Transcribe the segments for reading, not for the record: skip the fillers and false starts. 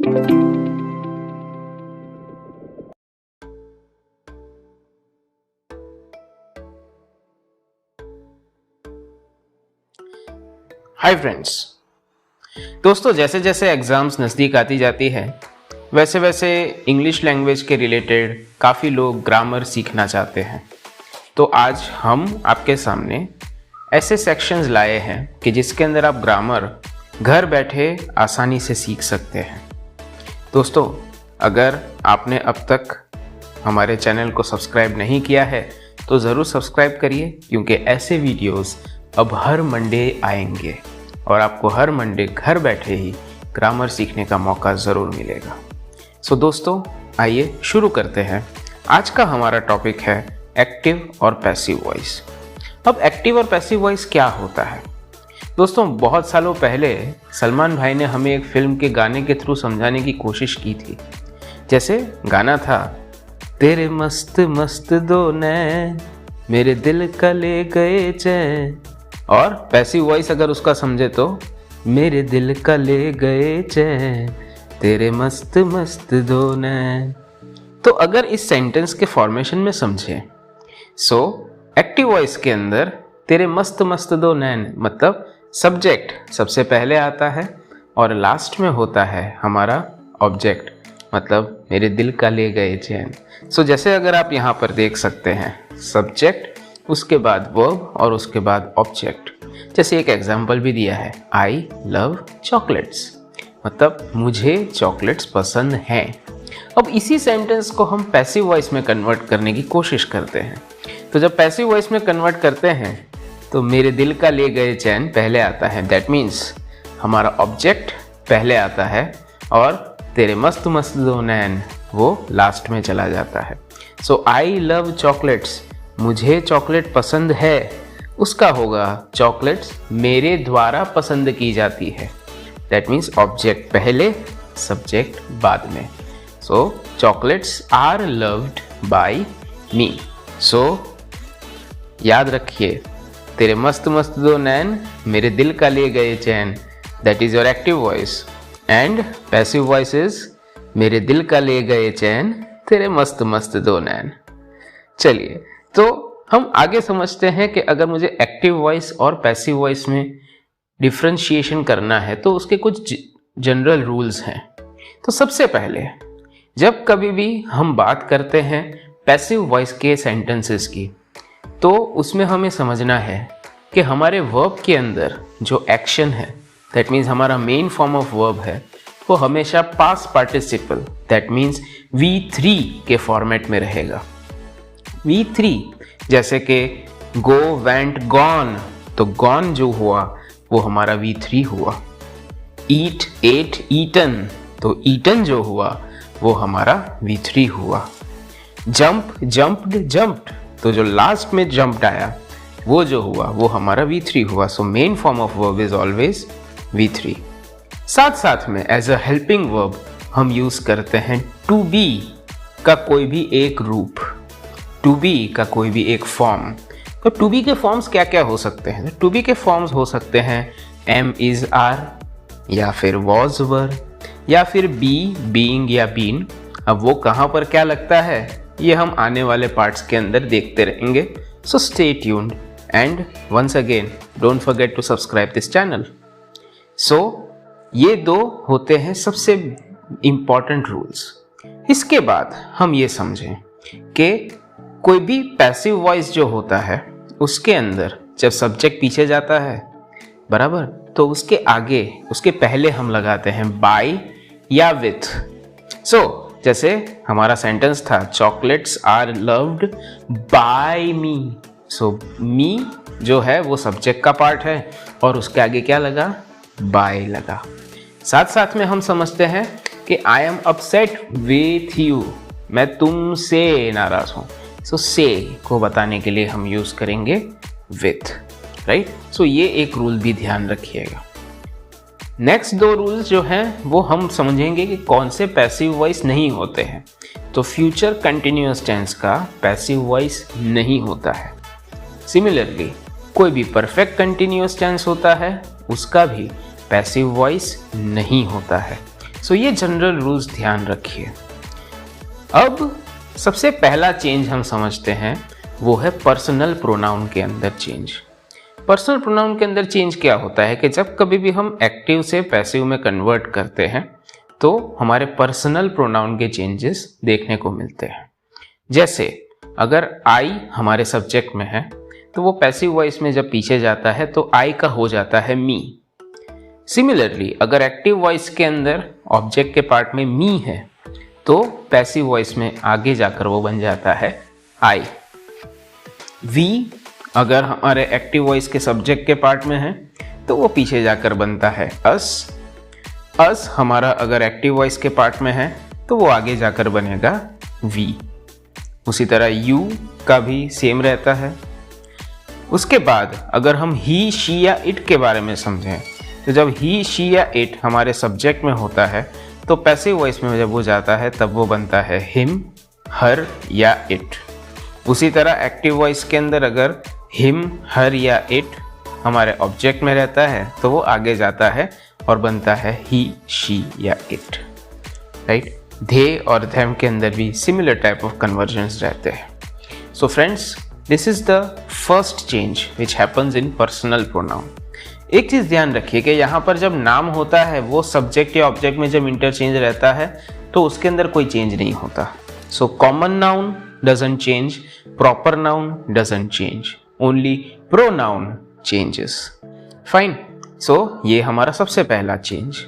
Hi friends. दोस्तों, जैसे जैसे एग्ज़ाम्स नज़दीक आती जाती है वैसे वैसे इंग्लिश लैंग्वेज के रिलेटेड काफ़ी लोग ग्रामर सीखना चाहते हैं। तो आज हम आपके सामने ऐसे सेक्शंस लाए हैं कि जिसके अंदर आप ग्रामर घर बैठे आसानी से सीख सकते हैं। दोस्तों, अगर आपने अब तक हमारे चैनल को सब्सक्राइब नहीं किया है तो ज़रूर सब्सक्राइब करिए, क्योंकि ऐसे वीडियोस अब हर मंडे आएंगे और आपको हर मंडे घर बैठे ही ग्रामर सीखने का मौका ज़रूर मिलेगा। सो दोस्तों, आइए शुरू करते हैं। आज का हमारा टॉपिक है एक्टिव और पैसिव वॉइस। अब एक्टिव और पैसिव वॉइस क्या होता है? दोस्तों, बहुत सालों पहले सलमान भाई ने हमें एक फिल्म के गाने के थ्रू समझाने की कोशिश की थी। जैसे गाना था, तेरे मस्त मस्त दो नैन मेरे दिल का ले गए चैन, और पैसिव वॉइस अगर उसका समझे तो, मेरे दिल का ले गए चैन तेरे मस्त मस्त दो नैन। तो अगर इस सेंटेंस के फॉर्मेशन में समझे, सो एक्टिव वॉइस के अंदर तेरे मस्त मस्त दो नैन मतलब सब्जेक्ट सबसे पहले आता है और लास्ट में होता है हमारा ऑब्जेक्ट, मतलब मेरे दिल का ले गए चैन। सो जैसे अगर आप यहाँ पर देख सकते हैं, सब्जेक्ट, उसके बाद वर्ब और उसके बाद ऑब्जेक्ट। जैसे एक एग्जाम्पल भी दिया है, आई लव चॉकलेट्स, मतलब मुझे चॉकलेट्स पसंद हैं। अब इसी सेंटेंस को हम पैसिव वॉइस में कन्वर्ट करने की कोशिश करते हैं। तो जब पैसिव वॉइस में कन्वर्ट करते हैं तो मेरे दिल का ले गए चैन पहले आता है, दैट मीन्स हमारा ऑब्जेक्ट पहले आता है, और तेरे मस्त मस्त दो नैन वो लास्ट में चला जाता है। सो आई लव चॉकलेट्स, मुझे चॉकलेट पसंद है, उसका होगा चॉकलेट्स मेरे द्वारा पसंद की जाती है। दैट मीन्स ऑब्जेक्ट पहले, सब्जेक्ट बाद में। सो चॉकलेट्स आर लव्ड बाय मी। सो याद रखिए, तेरे मस्त मस्त दो नैन मेरे दिल का ले गए चैन, that is your active voice. And passive voice is मेरे दिल का ले गए चैन तेरे मस्त मस्त दो नैन। चलिए, तो हम आगे समझते हैं कि अगर मुझे एक्टिव वॉइस और पैसिव वॉइस में डिफरेंशिएशन करना है तो उसके कुछ जनरल रूल्स हैं। तो सबसे पहले, जब कभी भी हम बात करते हैं पैसिव वॉइस के सेंटेंसेस की, तो उसमें हमें समझना है कि हमारे वर्ब के अंदर जो एक्शन है, दैट मीन्स हमारा मेन फॉर्म ऑफ वर्ब है, वो हमेशा past participle, that means V3 के फॉर्मेट में रहेगा। V3 जैसे कि गो, वेंट, गॉन, तो गॉन जो हुआ वो हमारा V3 हुआ। ईट, एट, ईटन, तो ईटन जो हुआ वो हमारा V3 हुआ। जंप, जंप्ड, जंप्ड, तो जो लास्ट में जंप्ड आया वो जो हुआ वो हमारा V3 हुआ। So main form of verb is always V3। साथ साथ में एज अ हेल्पिंग वर्ब हम यूज करते हैं टू बी का कोई भी एक रूप, टू बी का कोई भी एक फॉर्म। तो टू बी के फॉर्म्स क्या क्या हो सकते हैं? टू बी के फॉर्म्स हो सकते हैं एम इज आर, या फिर वॉज वर, या फिर बी बीइंग या बीन। अब वो कहाँ पर क्या लगता है ये हम आने वाले पार्ट्स के अंदर देखते रहेंगे। So stay tuned and once again don't forget to subscribe this channel. So ये दो होते हैं सबसे इम्पॉर्टेंट रूल्स। इसके बाद हम ये समझें कि कोई भी पैसिव वॉइस जो होता है उसके अंदर जब सब्जेक्ट पीछे जाता है, बराबर, तो उसके आगे, उसके पहले हम लगाते हैं बाय या विथ। सो जैसे हमारा सेंटेंस था, चॉकलेट्स आर लव्ड बाय मी। सो मी जो है वो सब्जेक्ट का पार्ट है और उसके आगे क्या लगा? बाय लगा। साथ साथ में हम समझते हैं कि I am upset with you, मैं तुमसे नाराज हूं। सो से को बताने के लिए हम यूज करेंगे विथ, राइट। सो ये एक रूल भी ध्यान रखिएगा। नेक्स्ट दो रूल्स जो हैं वो हम समझेंगे कि कौन से पैसिव वॉइस नहीं होते हैं। तो फ्यूचर कंटिन्यूअस टेंस का पैसिव वॉइस नहीं होता है। सिमिलरली कोई भी परफेक्ट कंटिन्यूअस टेंस होता है उसका भी पैसिव वॉइस नहीं होता है। सो ये जनरल रूल्स ध्यान रखिए। अब सबसे पहला चेंज हम समझते हैं वो है पर्सनल प्रोनाउन के अंदर चेंज। पर्सनल प्रोनाउन के अंदर चेंज क्या होता है कि जब कभी भी हम एक्टिव से पैसिव में कन्वर्ट करते हैं तो हमारे पर्सनल प्रोनाउन के चेंजेस देखने को मिलते हैं। जैसे अगर आई हमारे सब्जेक्ट में है तो वो पैसिव वॉइस में जब पीछे जाता है तो आई का हो जाता है मी। सिमिलरली अगर एक्टिव वॉइस के अंदर ऑब्जेक्ट के पार्ट में मी है तो पैसिव वॉइस में आगे जाकर वो बन जाता है आई। वी अगर हमारे एक्टिव वॉइस के सब्जेक्ट के पार्ट में है तो वो पीछे जाकर बनता है अस। अस हमारा अगर एक्टिव वॉइस के पार्ट में है तो वो आगे जाकर बनेगा वी। उसी तरह यू का भी सेम रहता है। उसके बाद अगर हम ही, शी या इट के बारे में समझें तो जब ही, शी या इट हमारे सब्जेक्ट में होता है तो पैसिव वॉइस में जब वो जाता है तब वो बनता है हिम, हर या इट। उसी तरह एक्टिव वॉइस के अंदर अगर हिम, हर या इट हमारे ऑब्जेक्ट में रहता है तो वो आगे जाता है और बनता है ही, शी या इट, राइट। दे और देम के अंदर भी सिमिलर टाइप ऑफ कन्वर्जन्स रहते हैं। So friends, this is the first change which happens in personal pronoun. एक चीज़ ध्यान रखिए कि यहाँ पर जब नाम होता है वो सब्जेक्ट या ऑब्जेक्ट में जब इंटरचेंज रहता है तो उसके अंदर कोई चेंज नहीं होता। So common noun doesn't change, proper noun doesn't change, only pronoun changes. Fine. So ये हमारा सबसे पहला चेंज।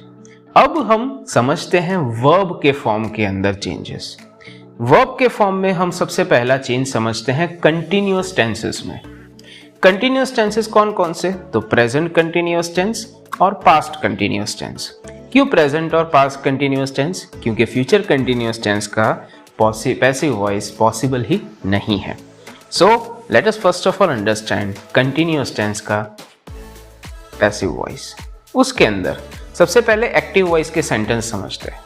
अब हम समझते हैं वर्ब के फॉर्म के अंदर चेंजेस। वर्ब के फॉर्म में हम सबसे पहला चेंज समझते हैं कंटिन्यूअस टेंसेस में। कंटिन्यूअस टेंसेस कौन कौन से? तो प्रेजेंट कंटिन्यूअस टेंस और पास्ट कंटिन्यूअस टेंस। क्यों प्रेजेंट और पास्ट कंटिन्यूअस टेंस? क्योंकि फ्यूचर कंटिन्यूअस टेंस का पैसिव वॉइस पॉसिबल ही नहीं है। So let us first of all understand continuous tense का पैसिव वॉइस। उसके अंदर सबसे पहले एक्टिव वॉइस के सेंटेंस समझते हैं।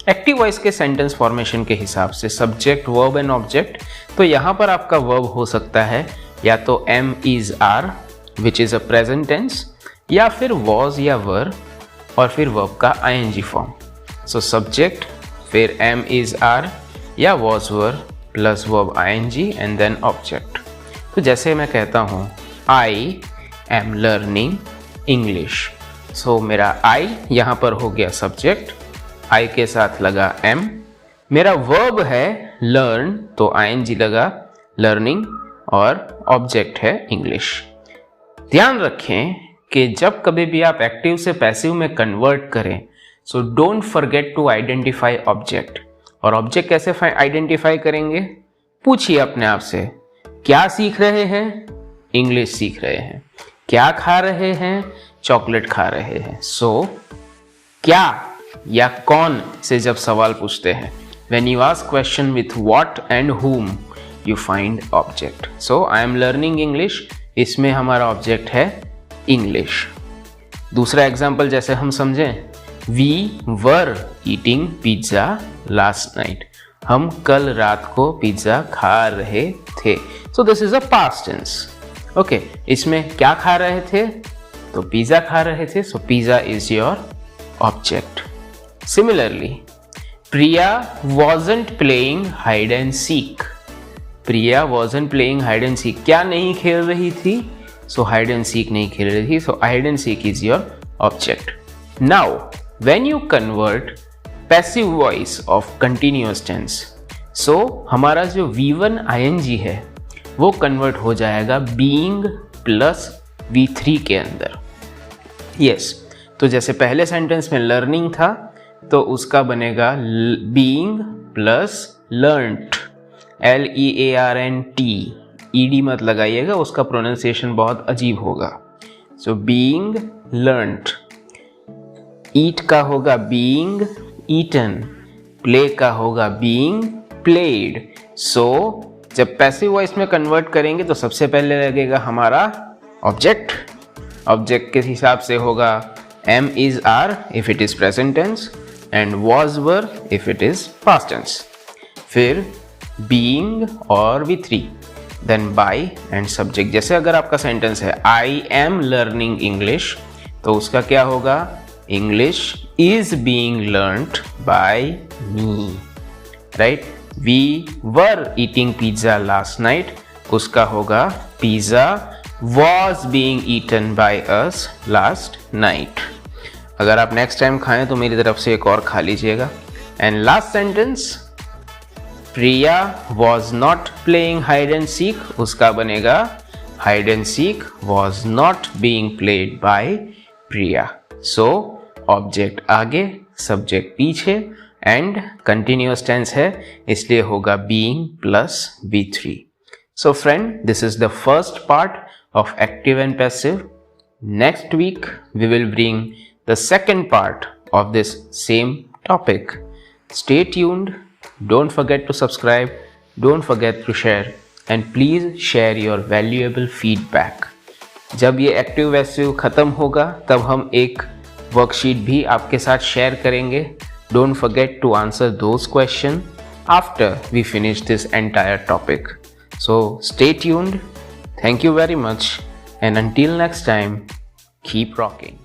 एक्टिव वॉइस के सेंटेंस फॉर्मेशन के हिसाब से सब्जेक्ट, वर्ब एंड ऑब्जेक्ट, तो यहाँ पर आपका वर्ब हो सकता है या तो am, is, are which is a present tense, या फिर वॉज या वर और फिर वर्ब का आईएनजी फॉर्म। सो सब्जेक्ट, फिर एम, इज, आर या was, were plus verb ING and then object. तो जैसे मैं कहता हूँ I am learning English, so मेरा आई यहाँ पर हो गया सब्जेक्ट, आई के साथ लगा एम। मेरा वर्ब है लर्न, तो आईएनजी लगा लर्निंग और ऑब्जेक्ट है इंग्लिश। ध्यान रखें कि जब कभी भी आप एक्टिव से पैसिव में कन्वर्ट करें so don't forget to identify object. और ऑब्जेक्ट कैसे आइडेंटिफाई करेंगे? पूछिए अपने आप से, क्या सीख रहे हैं? इंग्लिश सीख रहे हैं। क्या खा रहे हैं? चॉकलेट खा रहे हैं। सो क्या या कौन से जब सवाल पूछते हैं, when you ask question with what and whom you find object. So I am learning English, इसमें हमारा ऑब्जेक्ट है इंग्लिश। दूसरा एग्जाम्पल जैसे हम समझें, we were eating pizza last night, हम कल रात को पिज्जा खा रहे थे। So this is a past tense. Okay, इसमें क्या खा रहे थे? तो पिज्जा खा रहे थे, so pizza is your object. Similarly, Priya wasn't playing hide and seek, Priya wasn't playing hide and seek, क्या नहीं खेल रही थी? सो हाइड एंड सीक नहीं खेल रही थी, so hide and seek is your object. Now when you convert passive voice of continuous tense, so हमारा जो V1 ing है वो कन्वर्ट हो जाएगा being प्लस V3 के अंदर। yes, तो जैसे पहले सेंटेंस में लर्निंग था तो उसका बनेगा being plus learnt, LEARNT, ED मत लगाइएगा, उसका प्रोनाउंसिएशन बहुत अजीब होगा। सो being learnt, ईट का होगा बीइंग ईटन, प्ले का होगा बीइंग प्लेड। सो जब पैसिव वॉइस में कन्वर्ट करेंगे तो सबसे पहले लगेगा हमारा ऑब्जेक्ट। ऑब्जेक्ट के हिसाब से होगा am is are if it is present tense and was were if it is past tense, फिर बीइंग और V3, then bye and subject. जैसे अगर आपका सेंटेंस है आई एम लर्निंग इंग्लिश तो उसका क्या होगा? English is being learnt by me. Right? We were eating pizza last night. उसका होगा pizza was being eaten by us last night. अगर आप नेक्स्ट टाइम खाएं तो मेरी तरफ से एक और खा लीजिएगा. And last sentence, Priya was not playing hide and seek. उसका बनेगा hide and seek was not being played by Priya. So object आगे, सब्जेक्ट पीछे एंड कंटिन्यूअस टेंस है, इसलिए होगा being plus be3. So friend, this is the first part of active and passive. Next week we will bring the second part of this same topic. Stay tuned. Don't forget to subscribe. Don't forget to share. And please share your valuable feedback. जब ये active passive ख़त्म होगा तब हम एक worksheet भी आपके साथ शेयर करेंगे. Don't forget to answer those questions after we finish this entire topic. So stay tuned. Thank you very much. And until next time, keep rocking.